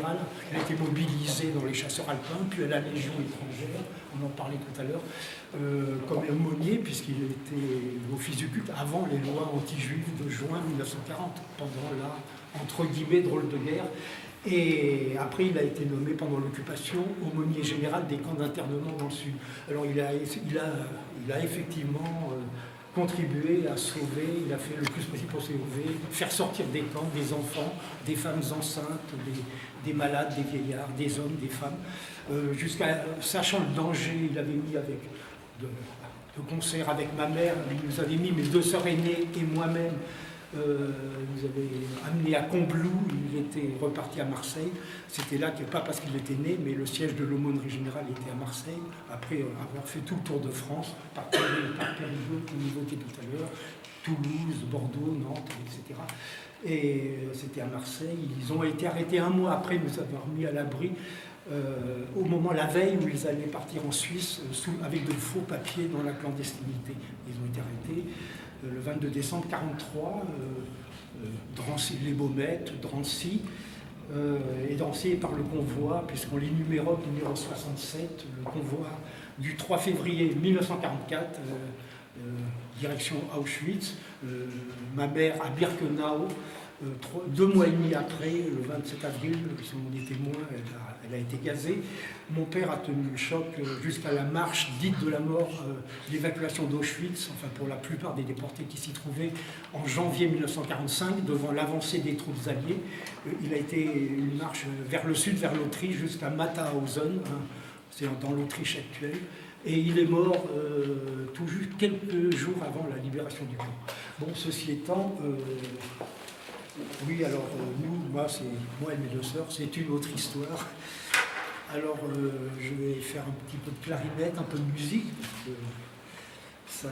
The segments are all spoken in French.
général. Elle a été mobilisée dans les chasseurs alpins, puis à la Légion étrangère, on en parlait tout à l'heure, comme aumônier, puisqu'il était l'office du culte avant les lois anti-juives de juin 1940, pendant la, entre guillemets, drôle de guerre. Et après, il a été nommé pendant l'occupation aumônier général des camps d'internement dans le Sud. Alors il a effectivement contribué à sauver, il a fait le plus possible pour sauver, faire sortir des camps des enfants, des femmes enceintes, des malades, des vieillards, des hommes, des femmes, jusqu'à, sachant le danger, il avait mis avec de concert avec ma mère, il nous avait mis mes 2 sœurs aînées et moi-même. Nous avait amené à Combloux, il était reparti à Marseille. C'était là, pas parce qu'il était né, mais le siège de l'aumônerie générale était à Marseille, après avoir fait tout le tour de France, par Périgueux, comme vous évoquiez tout à l'heure, Toulouse, Bordeaux, Nantes, etc. Et c'était à Marseille. Ils ont été arrêtés 1 mois après nous avoir mis à l'abri, au moment, la veille, où ils allaient partir en Suisse, avec de faux papiers dans la clandestinité. Ils ont été arrêtés le 22 décembre 1943, les Baumettes, Drancy, et Drancy par le convoi, puisqu'on les numérote, numéro 67, le convoi du 3 février 1944, direction Auschwitz, ma mère à Birkenau, 2 mois et demi après, le 27 avril, si on est témoin, elle a été gazée. Mon père a tenu le choc jusqu'à la marche dite de la mort, l'évacuation d'Auschwitz, enfin pour la plupart des déportés qui s'y trouvaient, en janvier 1945, devant l'avancée des troupes alliées. Il a été une marche vers le sud, vers l'Autriche, jusqu'à Mauthausen, c'est dans l'Autriche actuelle. Et il est mort tout juste quelques jours avant la libération du camp. Bon, ceci étant... oui, alors moi et mes 2 sœurs, c'est une autre histoire. Alors je vais faire un petit peu de clarinette, un peu de musique, parce que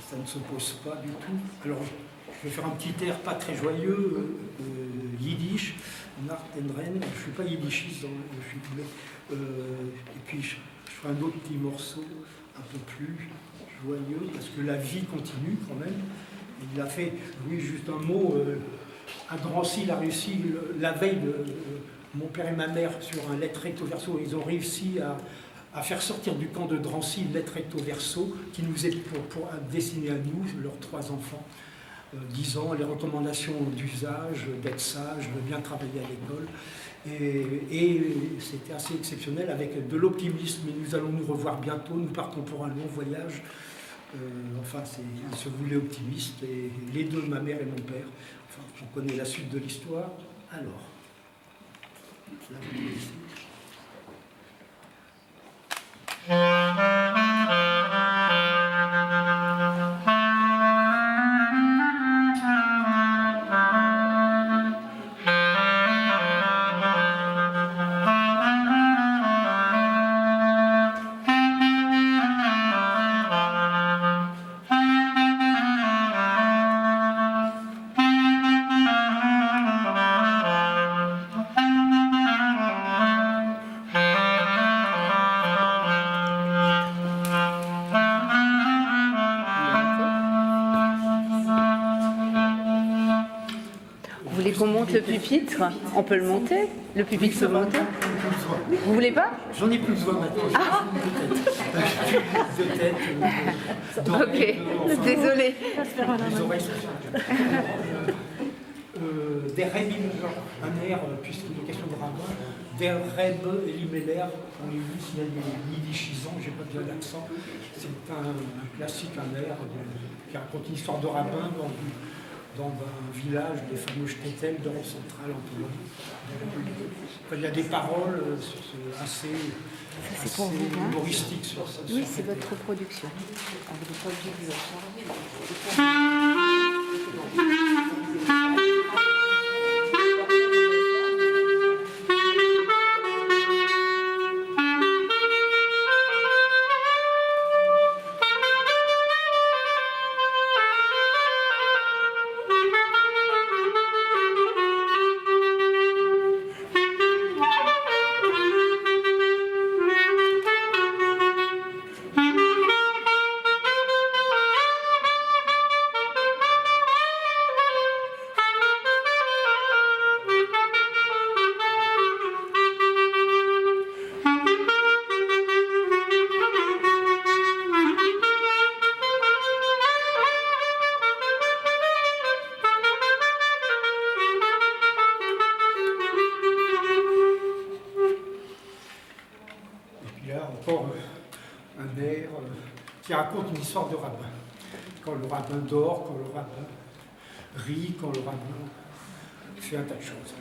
ça ne s'oppose pas du tout. Alors je vais faire un petit air pas très joyeux, yiddish, Nartendren. Je ne suis pas yiddishiste, et puis je ferai un autre petit morceau, un peu plus joyeux, parce que la vie continue quand même. Il a fait, oui, juste un mot... à Drancy, il a réussi, la veille de mon père et ma mère, sur un lettre recto verso, ils ont réussi à faire sortir du camp de Drancy une lettre recto verso qui nous est pour destinée à nous, leurs 3 enfants, disant les recommandations d'usage, d'être sage, de bien travailler à l'école. Et c'était assez exceptionnel, avec de l'optimisme. Et nous allons nous revoir bientôt, nous partons pour un long voyage. Enfin, il se voulait optimiste, et les 2, ma mère et mon père. Enfin, on connaît la suite de l'histoire. Alors, là, vous pouvez essayer. Qu'on monte le pupitre, on peut le monter. Le pupitre se monter. Vous voulez pas? J'en ai plus besoin maintenant. Ah. De tête. Ok, désolé. Les oreilles sont Der Reb, un air, puisqu'il est question de rabbin, Der Reb Elimelech, on est vu s'il y a des yiddishisants, j'ai pas bien l'accent. C'est un classique, un air qui raconte une histoire de rabbin dans un village des fameux Shtetl dans le central en Pologne. Il y a des paroles assez humoristiques sur ça. Oui, c'est votre production. un air qui raconte une histoire de rabbin. Quand le rabbin dort, quand le rabbin rit, quand le rabbin fait un tas de choses.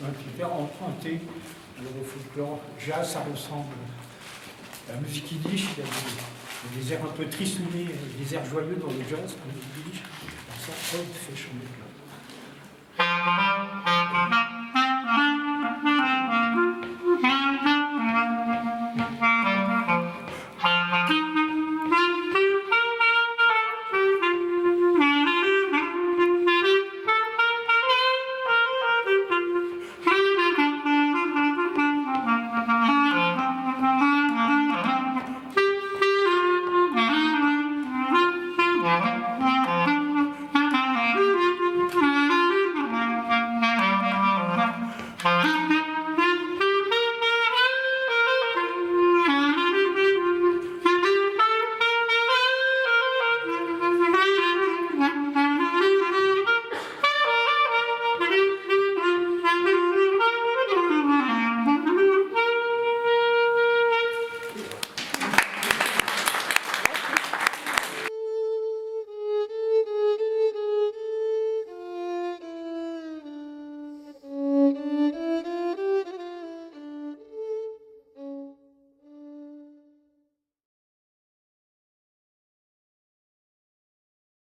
Un critère emprunté au folklore jazz, ça ressemble à la musique yiddish. Il y a des airs un peu tristounés, des airs joyeux dans le jazz, la musique yiddish. Ça, fait chanter.